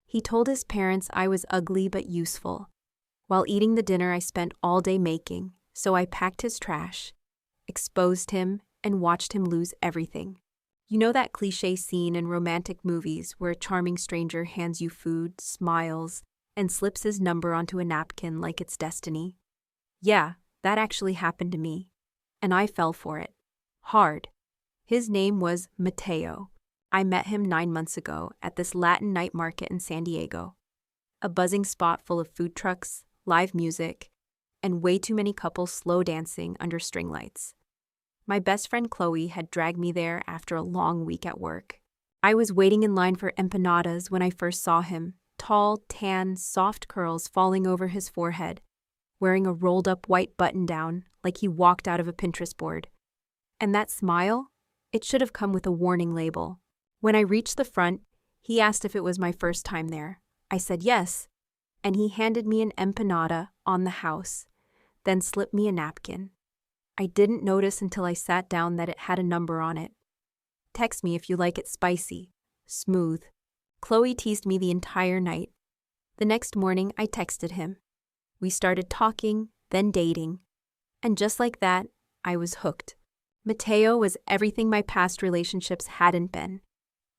He told his parents I was ugly but useful. While eating the dinner I spent all day making, so I packed his trash, exposed him, and watched him lose everything. You know that cliché scene in romantic movies where a charming stranger hands you food, smiles, and slips his number onto a napkin like it's destiny? Yeah, that actually happened to me. And I fell for it. Hard. His name was Mateo. I met him 9 months ago at this Latin night market in San Diego. A buzzing spot full of food trucks, live music, and way too many couples slow dancing under string lights. My best friend Chloe had dragged me there after a long week at work. I was waiting in line for empanadas when I first saw him, tall, tan, soft curls falling over his forehead, wearing a rolled-up white button-down like he walked out of a Pinterest board. And that smile? It should have come with a warning label. When I reached the front, he asked if it was my first time there. I said yes, and he handed me an empanada on the house, then slipped me a napkin. I didn't notice until I sat down that it had a number on it. Text me if you like it spicy, smooth. Chloe teased me the entire night. The next morning, I texted him. We started talking, then dating. And just like that, I was hooked. Mateo was everything my past relationships hadn't been.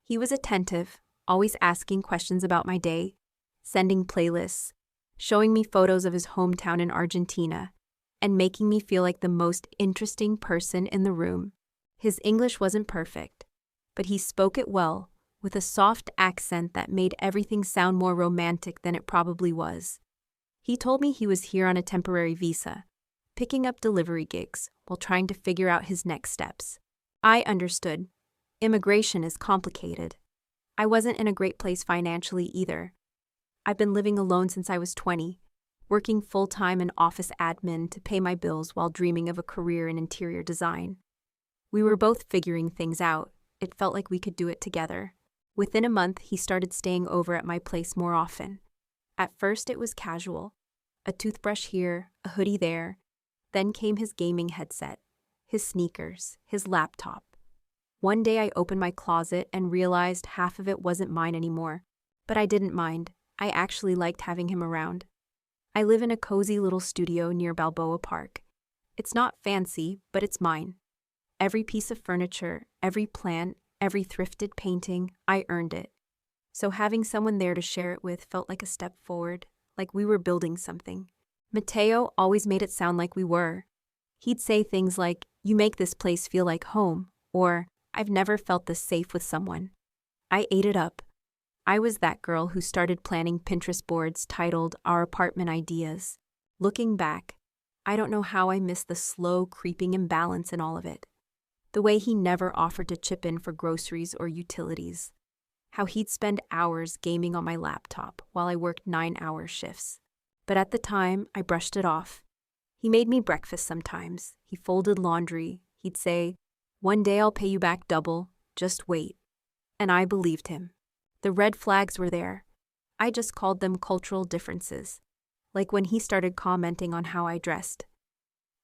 He was attentive, always asking questions about my day, sending playlists, showing me photos of his hometown in Argentina, and making me feel like the most interesting person in the room. His English wasn't perfect, but he spoke it well, with a soft accent that made everything sound more romantic than it probably was. He told me he was here on a temporary visa, picking up delivery gigs while trying to figure out his next steps. I understood. Immigration is complicated. I wasn't in a great place financially either. I've been living alone since I was 20, working full-time in office admin to pay my bills while dreaming of a career in interior design. We were both figuring things out. It felt like we could do it together. Within a month, he started staying over at my place more often. At first, it was casual. A toothbrush here, a hoodie there. Then came his gaming headset, his sneakers, his laptop. One day I opened my closet and realized half of it wasn't mine anymore. But I didn't mind. I actually liked having him around. I live in a cozy little studio near Balboa Park. It's not fancy, but it's mine. Every piece of furniture, every plant, every thrifted painting, I earned it. So having someone there to share it with felt like a step forward, like we were building something. Mateo always made it sound like we were. He'd say things like, "You make this place feel like home," or, "I've never felt this safe with someone." I ate it up. I was that girl who started planning Pinterest boards titled Our Apartment Ideas. Looking back, I don't know how I missed the slow, creeping imbalance in all of it. The way he never offered to chip in for groceries or utilities. How he'd spend hours gaming on my laptop while I worked 9-hour shifts. But at the time, I brushed it off. He made me breakfast sometimes. He folded laundry. He'd say, "One day I'll pay you back double. Just wait." And I believed him. The red flags were there. I just called them cultural differences. Like when he started commenting on how I dressed.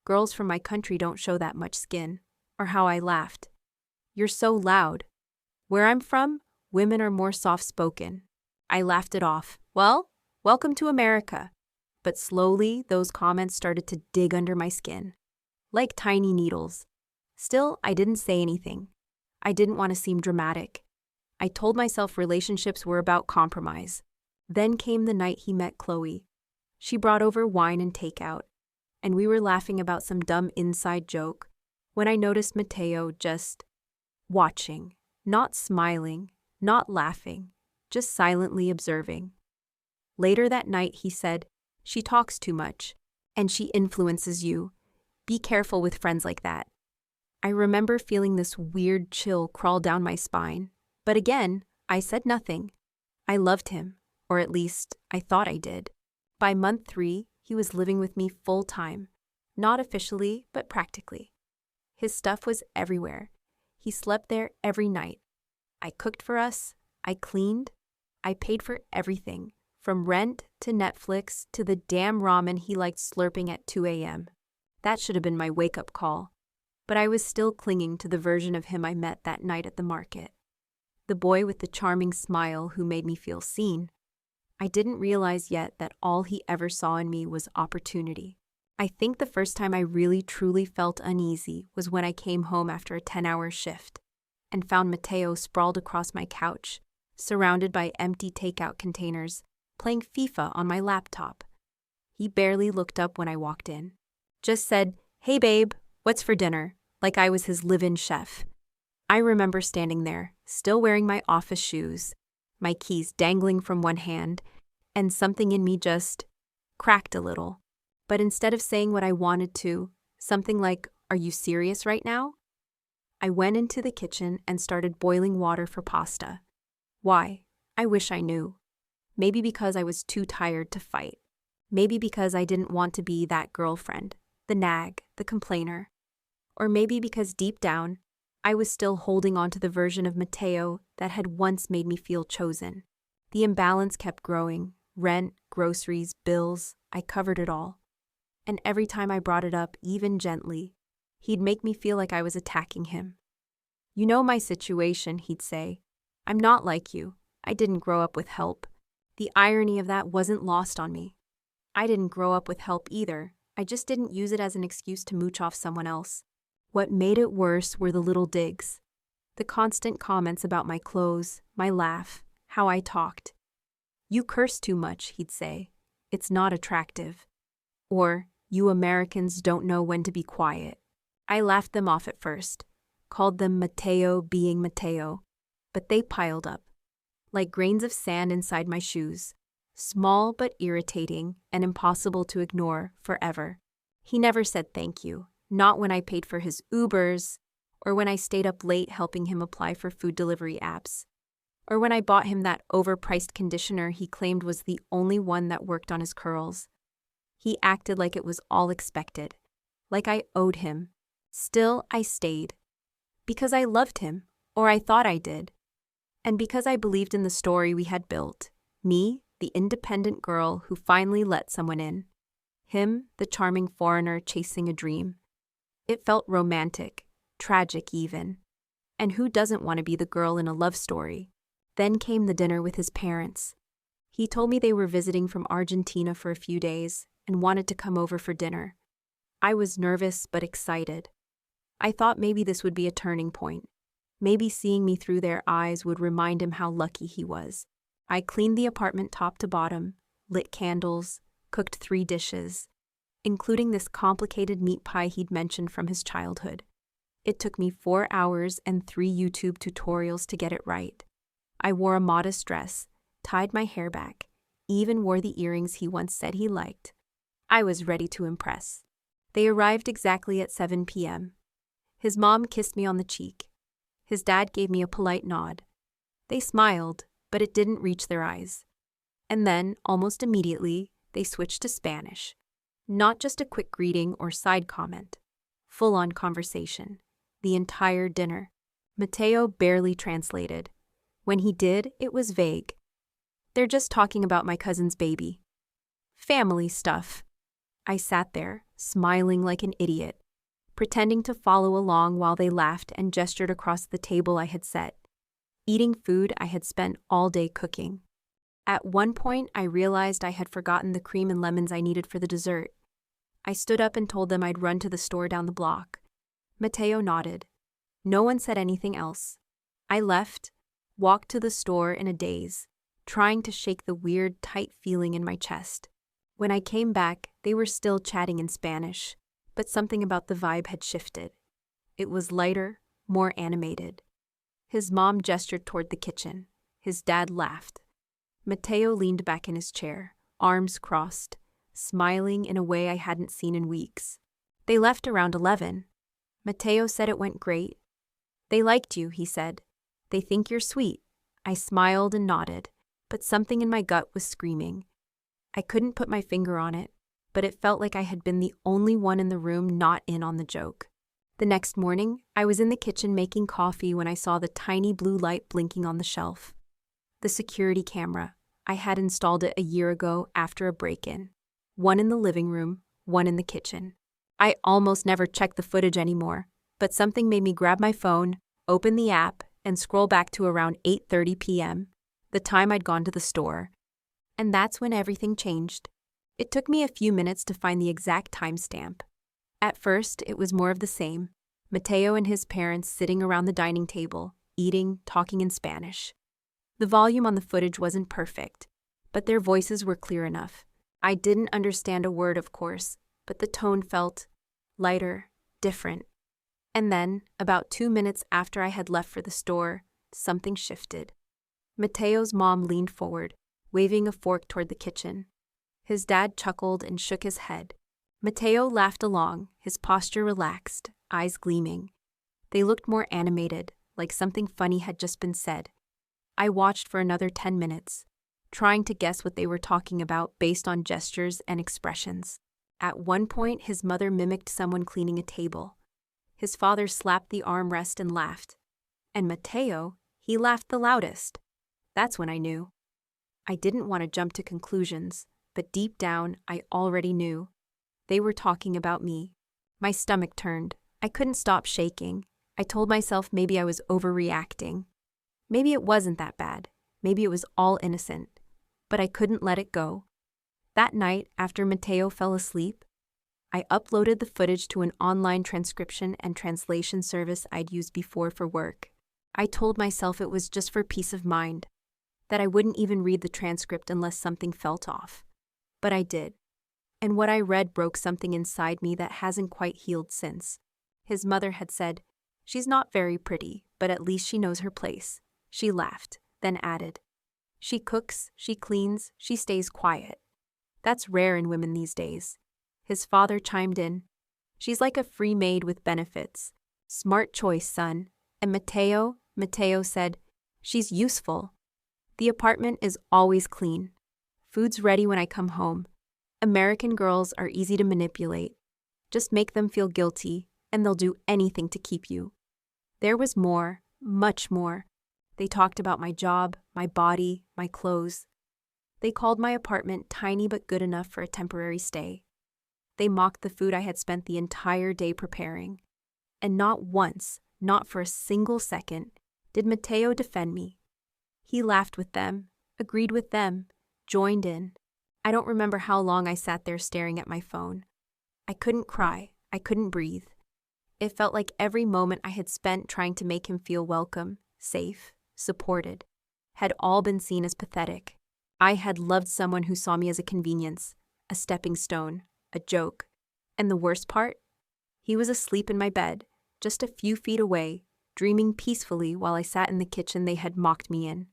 Girls from my country don't show that much skin. Or how I laughed. "You're so loud." Where I'm from, women are more soft-spoken. I laughed it off. Well, welcome to America. But slowly, those comments started to dig under my skin. Like tiny needles. Still, I didn't say anything. I didn't want to seem dramatic. I told myself relationships were about compromise. Then came the night he met Chloe. She brought over wine and takeout, and we were laughing about some dumb inside joke when I noticed Mateo just watching, not smiling, not laughing, just silently observing. Later that night he said, "She talks too much, and she influences you. Be careful with friends like that." I remember feeling this weird chill crawl down my spine. But again, I said nothing. I loved him, or at least, I thought I did. By month 3, he was living with me full-time. Not officially, but practically. His stuff was everywhere. He slept there every night. I cooked for us. I cleaned. I paid for everything, from rent to Netflix to the damn ramen he liked slurping at 2 a.m. That should have been my wake-up call. But I was still clinging to the version of him I met that night at the market. The boy with the charming smile who made me feel seen. I didn't realize yet that all he ever saw in me was opportunity. I think the first time I really truly felt uneasy was when I came home after a 10-hour shift and found Mateo sprawled across my couch, surrounded by empty takeout containers, playing FIFA on my laptop. He barely looked up when I walked in. Just said, "Hey babe, what's for dinner?" like I was his live-in chef. I remember standing there, still wearing my office shoes, my keys dangling from one hand, and something in me just cracked a little. But instead of saying what I wanted to, something like, "Are you serious right now?" I went into the kitchen and started boiling water for pasta. Why? I wish I knew. Maybe because I was too tired to fight. Maybe because I didn't want to be that girlfriend, the nag, the complainer. Or maybe because deep down, I was still holding on to the version of Mateo that had once made me feel chosen. The imbalance kept growing. Rent, groceries, bills, I covered it all. And every time I brought it up, even gently, he'd make me feel like I was attacking him. "You know my situation," he'd say. "I'm not like you. I didn't grow up with help." The irony of that wasn't lost on me. I didn't grow up with help either. I just didn't use it as an excuse to mooch off someone else. What made it worse were the little digs. The constant comments about my clothes, my laugh, how I talked. "You curse too much," he'd say. "It's not attractive." Or, "You Americans don't know when to be quiet." I laughed them off at first, called them Mateo being Mateo, but they piled up, like grains of sand inside my shoes, small but irritating and impossible to ignore forever. He never said thank you, not when I paid for his Ubers, or when I stayed up late helping him apply for food delivery apps, or when I bought him that overpriced conditioner he claimed was the only one that worked on his curls. He acted like it was all expected, like I owed him. Still, I stayed. Because I loved him, or I thought I did. And because I believed in the story we had built. Me, the independent girl who finally let someone in. Him, the charming foreigner chasing a dream. It felt romantic, tragic even. And who doesn't want to be the girl in a love story? Then came the dinner with his parents. He told me they were visiting from Argentina for a few days and wanted to come over for dinner. I was nervous but excited. I thought maybe this would be a turning point. Maybe seeing me through their eyes would remind him how lucky he was. I cleaned the apartment top to bottom, lit candles, cooked 3 dishes, including this complicated meat pie he'd mentioned from his childhood. It took me 4 hours and 3 YouTube tutorials to get it right. I wore a modest dress, tied my hair back, even wore the earrings he once said he liked. I was ready to impress. They arrived exactly at 7 p.m. His mom kissed me on the cheek. His dad gave me a polite nod. They smiled, but it didn't reach their eyes. And then, almost immediately, they switched to Spanish. Not just a quick greeting or side comment. Full-on conversation. The entire dinner. Mateo barely translated. When he did, it was vague. "They're just talking about my cousin's baby." Family stuff. I sat there, smiling like an idiot, pretending to follow along while they laughed and gestured across the table I had set, eating food I had spent all day cooking. At one point, I realized I had forgotten the cream and lemons I needed for the dessert. I stood up and told them I'd run to the store down the block. Mateo nodded. No one said anything else. I left, walked to the store in a daze, trying to shake the weird, tight feeling in my chest. When I came back, they were still chatting in Spanish, but something about the vibe had shifted. It was lighter, more animated. His mom gestured toward the kitchen. His dad laughed. Mateo leaned back in his chair, arms crossed, smiling in a way I hadn't seen in weeks. They left around 11. Mateo said it went great. "They liked you," he said. "They think you're sweet." I smiled and nodded, but something in my gut was screaming. I couldn't put my finger on it, but it felt like I had been the only one in the room not in on the joke. The next morning, I was in the kitchen making coffee when I saw the tiny blue light blinking on the shelf. The security camera. I had installed it a year ago after a break-in. One in the living room, one in the kitchen. I almost never checked the footage anymore, but something made me grab my phone, open the app, and scroll back to around 8:30 p.m., the time I'd gone to the store. And that's when everything changed. It took me a few minutes to find the exact timestamp. At first, it was more of the same. Mateo and his parents sitting around the dining table, eating, talking in Spanish. The volume on the footage wasn't perfect, but their voices were clear enough. I didn't understand a word, of course, but the tone felt lighter, different. And then, about 2 minutes after I had left for the store, something shifted. Mateo's mom leaned forward, waving a fork toward the kitchen. His dad chuckled and shook his head. Mateo laughed along, his posture relaxed, eyes gleaming. They looked more animated, like something funny had just been said. I watched for another 10 minutes, trying to guess what they were talking about based on gestures and expressions. At one point, his mother mimicked someone cleaning a table. His father slapped the armrest and laughed. And Mateo, he laughed the loudest. That's when I knew. I didn't want to jump to conclusions, but deep down, I already knew. They were talking about me. My stomach turned. I couldn't stop shaking. I told myself maybe I was overreacting. Maybe it wasn't that bad. Maybe it was all innocent. But I couldn't let it go. That night, after Mateo fell asleep, I uploaded the footage to an online transcription and translation service I'd used before for work. I told myself it was just for peace of mind, that I wouldn't even read the transcript unless something felt off. But I did. And what I read broke something inside me that hasn't quite healed since. His mother had said, "She's not very pretty, but at least she knows her place." She laughed, then added, "She cooks, she cleans, she stays quiet." That's rare in women these days. His father chimed in, "She's like a free maid with benefits. Smart choice, son." And Mateo said, "She's useful. The apartment is always clean. Food's ready when I come home. American girls are easy to manipulate. Just make them feel guilty, and they'll do anything to keep you." There was more, much more. They talked about my job, my body, my clothes. They called my apartment tiny but good enough for a temporary stay. They mocked the food I had spent the entire day preparing. And not once, not for a single second, did Mateo defend me. He laughed with them, agreed with them, joined in. I don't remember how long I sat there staring at my phone. I couldn't cry. I couldn't breathe. It felt like every moment I had spent trying to make him feel welcome, safe, supported, had all been seen as pathetic. I had loved someone who saw me as a convenience, a stepping stone, a joke. And the worst part? He was asleep in my bed, just a few feet away, dreaming peacefully while I sat in the kitchen they had mocked me in.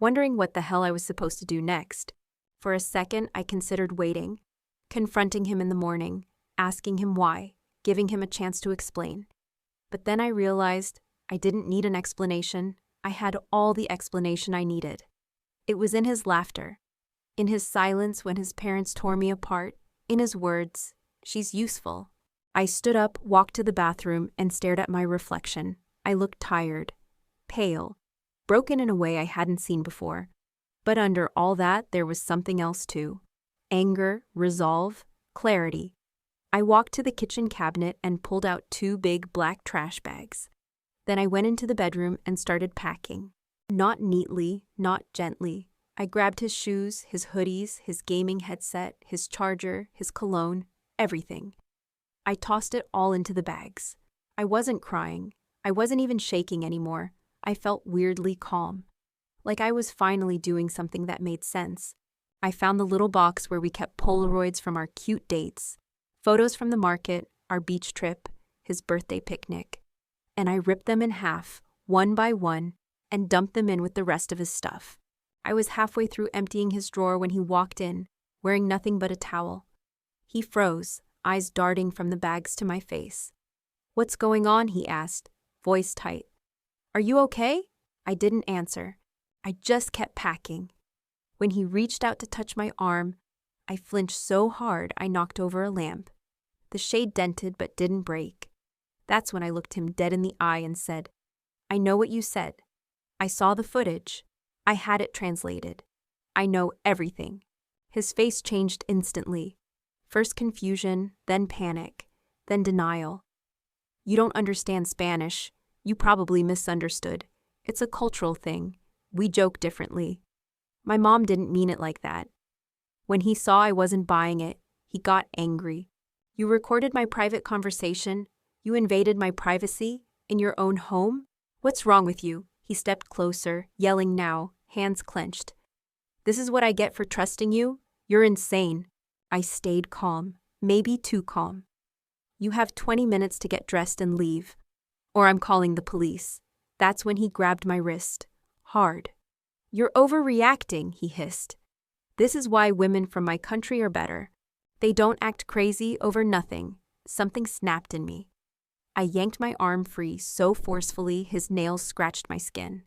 Wondering what the hell I was supposed to do next. For a second, I considered waiting, confronting him in the morning, asking him why, giving him a chance to explain. But then I realized I didn't need an explanation. I had all the explanation I needed. It was in his laughter, in his silence when his parents tore me apart, in his words, "She's useful." I stood up, walked to the bathroom, and stared at my reflection. I looked tired, pale, broken in a way I hadn't seen before. But under all that, there was something else too. Anger, resolve, clarity. I walked to the kitchen cabinet and pulled out 2 big black trash bags. Then I went into the bedroom and started packing. Not neatly, not gently. I grabbed his shoes, his hoodies, his gaming headset, his charger, his cologne, everything. I tossed it all into the bags. I wasn't crying. I wasn't even shaking anymore. I felt weirdly calm. Like I was finally doing something that made sense. I found the little box where we kept Polaroids from our cute dates, photos from the market, our beach trip, his birthday picnic. And I ripped them in half, one by one, and dumped them in with the rest of his stuff. I was halfway through emptying his drawer when he walked in, wearing nothing but a towel. He froze, eyes darting from the bags to my face. "What's going on?" he asked, voice tight. "Are you okay?" I didn't answer. I just kept packing. When he reached out to touch my arm, I flinched so hard I knocked over a lamp. The shade dented but didn't break. That's when I looked him dead in the eye and said, "I know what you said. I saw the footage. I had it translated. I know everything." His face changed instantly. First confusion, then panic, then denial. "You don't understand Spanish. You probably misunderstood. It's a cultural thing. We joke differently." My mom didn't mean it like that. When he saw I wasn't buying it, he got angry. You recorded my private conversation? You invaded my privacy? In your own home? What's wrong with you? He stepped closer, yelling now, hands clenched. This is what I get for trusting you? You're insane. I stayed calm, maybe too calm. You have 20 minutes to get dressed and leave, or I'm calling the police. That's when he grabbed my wrist. Hard. You're overreacting, he hissed. This is why women from my country are better. They don't act crazy over nothing. Something snapped in me. I yanked my arm free so forcefully his nails scratched my skin.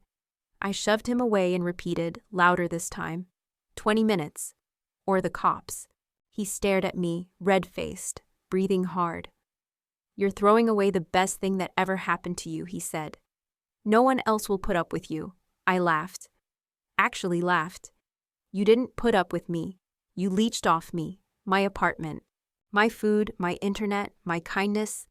I shoved him away and repeated, louder this time, 20 minutes, or the cops. He stared at me, red-faced, breathing hard. You're throwing away the best thing that ever happened to you, he said. No one else will put up with you. I laughed. Actually laughed. You didn't put up with me. You leached off me, my apartment, my food, my internet, my kindness.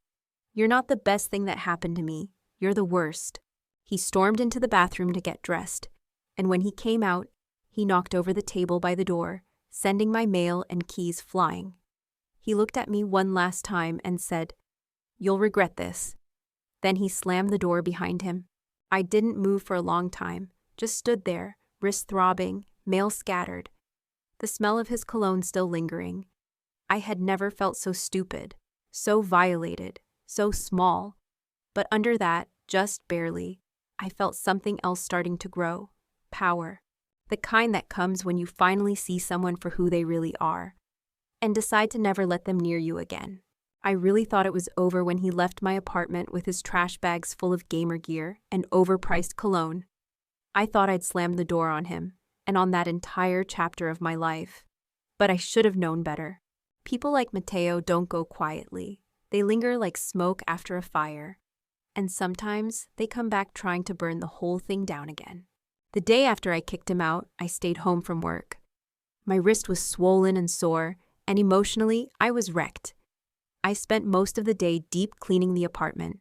You're not the best thing that happened to me. You're the worst. He stormed into the bathroom to get dressed, and when he came out, he knocked over the table by the door, sending my mail and keys flying. He looked at me one last time and said, You'll regret this. Then he slammed the door behind him. I didn't move for a long time, just stood there, wrists throbbing, mail scattered. The smell of his cologne still lingering. I had never felt so stupid, so violated, so small. But under that, just barely, I felt something else starting to grow. Power. The kind that comes when you finally see someone for who they really are, and decide to never let them near you again. I really thought it was over when he left my apartment with his trash bags full of gamer gear and overpriced cologne. I thought I'd slammed the door on him, and on that entire chapter of my life. But I should have known better. People like Mateo don't go quietly. They linger like smoke after a fire. And sometimes they come back trying to burn the whole thing down again. The day after I kicked him out, I stayed home from work. My wrist was swollen and sore, and emotionally, I was wrecked. I spent most of the day deep cleaning the apartment,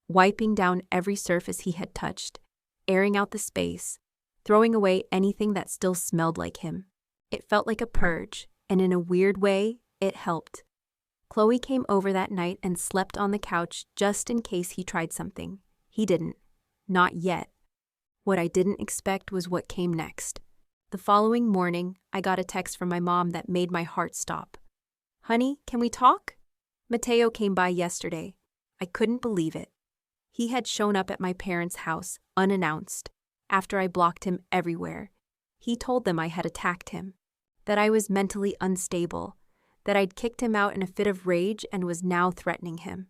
wiping down every surface he had touched, airing out the space, throwing away anything that still smelled like him. It felt like a purge, and in a weird way, it helped. Chloe came over that night and slept on the couch just in case he tried something. He didn't. Not yet. What I didn't expect was what came next. The following morning, I got a text from my mom that made my heart stop. Honey, can we talk? Mateo came by yesterday. I couldn't believe it. He had shown up at my parents' house, unannounced, after I blocked him everywhere. He told them I had attacked him, that I was mentally unstable, that I'd kicked him out in a fit of rage and was now threatening him.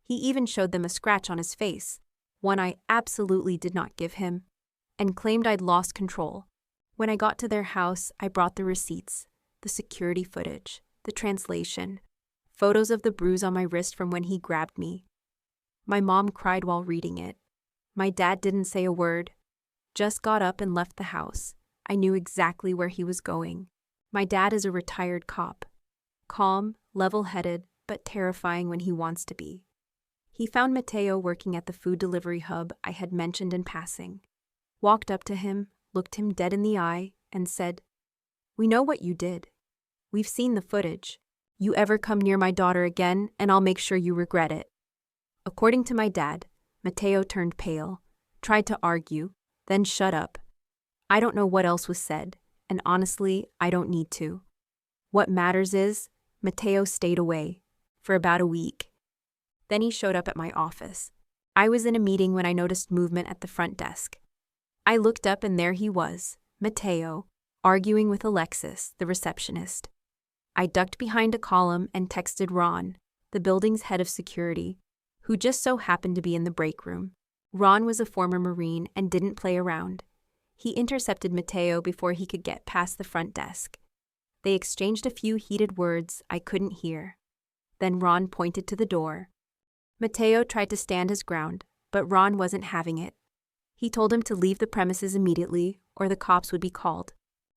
He even showed them a scratch on his face, one I absolutely did not give him, and claimed I'd lost control. When I got to their house, I brought the receipts, the security footage, the translation, photos of the bruise on my wrist from when he grabbed me. My mom cried while reading it. My dad didn't say a word, just got up and left the house. I knew exactly where he was going. My dad is a retired cop. Calm, level-headed, but terrifying when he wants to be. He found Mateo working at the food delivery hub I had mentioned in passing, walked up to him, looked him dead in the eye, and said, We know what you did. We've seen the footage. You ever come near my daughter again, and I'll make sure you regret it. According to my dad, Mateo turned pale, tried to argue, then shut up. I don't know what else was said, and honestly, I don't need to. What matters is, Mateo stayed away, for about a week. Then he showed up at my office. I was in a meeting when I noticed movement at the front desk. I looked up and there he was, Mateo, arguing with Alexis, the receptionist. I ducked behind a column and texted Ron, the building's head of security, who just so happened to be in the break room. Ron was a former Marine and didn't play around. He intercepted Mateo before he could get past the front desk. They exchanged a few heated words I couldn't hear. Then Ron pointed to the door. Mateo tried to stand his ground, but Ron wasn't having it. He told him to leave the premises immediately, or the cops would be called.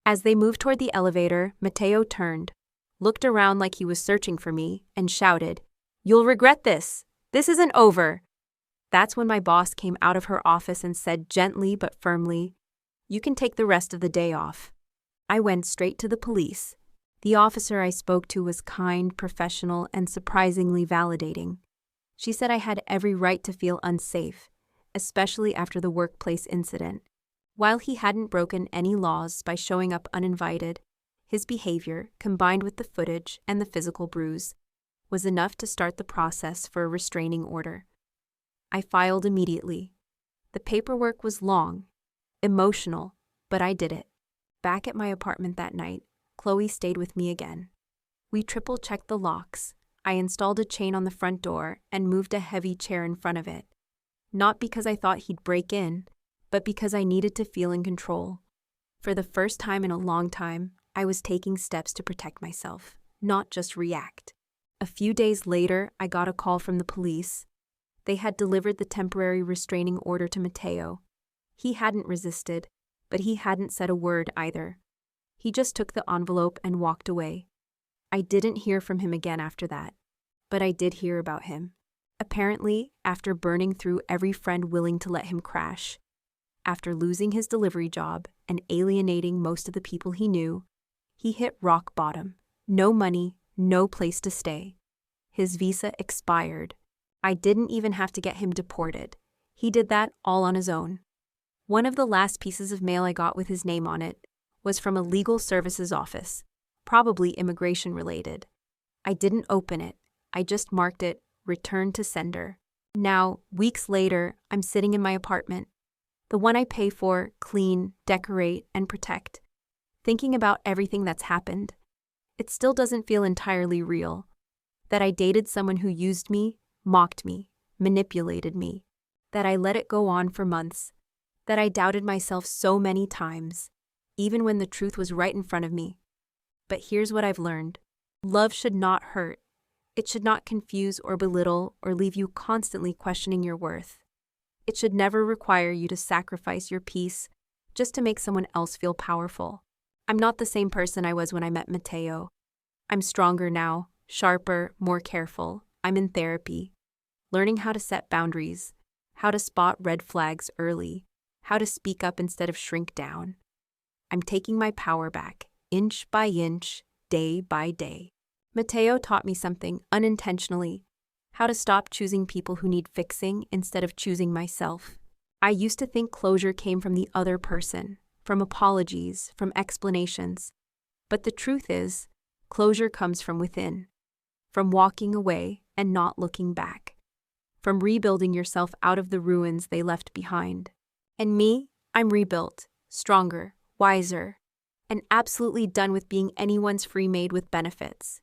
As they moved toward the elevator, Mateo turned, looked around like he was searching for me, and shouted, You'll regret this! This isn't over! That's when my boss came out of her office and said gently but firmly, You can take the rest of the day off. I went straight to the police. The officer I spoke to was kind, professional, and surprisingly validating. She said I had every right to feel unsafe, especially after the workplace incident. While he hadn't broken any laws by showing up uninvited, his behavior, combined with the footage and the physical bruise, was enough to start the process for a restraining order. I filed immediately. The paperwork was long, emotional, but I did it. Back at my apartment that night, Chloe stayed with me again. We triple-checked the locks. I installed a chain on the front door and moved a heavy chair in front of it. Not because I thought he'd break in, but because I needed to feel in control. For the first time in a long time, I was taking steps to protect myself, not just react. A few days later, I got a call from the police. They had delivered the temporary restraining order to Mateo. He hadn't resisted, but he hadn't said a word either. He just took the envelope and walked away. I didn't hear from him again after that, but I did hear about him. Apparently, after burning through every friend willing to let him crash, after losing his delivery job and alienating most of the people he knew, he hit rock bottom. No money, no place to stay. His visa expired. I didn't even have to get him deported. He did that all on his own. One of the last pieces of mail I got with his name on it was from a legal services office, probably immigration related. I didn't open it. I just marked it, returned to sender. Now, weeks later, I'm sitting in my apartment, the one I pay for, clean, decorate, and protect, thinking about everything that's happened. It still doesn't feel entirely real. That I dated someone who used me, mocked me, manipulated me. That I let it go on for months. That I doubted myself so many times, even when the truth was right in front of me. But here's what I've learned. Love should not hurt. It should not confuse or belittle or leave you constantly questioning your worth. It should never require you to sacrifice your peace just to make someone else feel powerful. I'm not the same person I was when I met Mateo. I'm stronger now, sharper, more careful. I'm in therapy, learning how to set boundaries, how to spot red flags early, how to speak up instead of shrink down. I'm taking my power back, inch by inch, day by day. Mateo taught me something unintentionally, how to stop choosing people who need fixing instead of choosing myself. I used to think closure came from the other person, from apologies, from explanations. But the truth is, closure comes from within, from walking away and not looking back, from rebuilding yourself out of the ruins they left behind. And me, I'm rebuilt, stronger, wiser, and absolutely done with being anyone's free maid with benefits.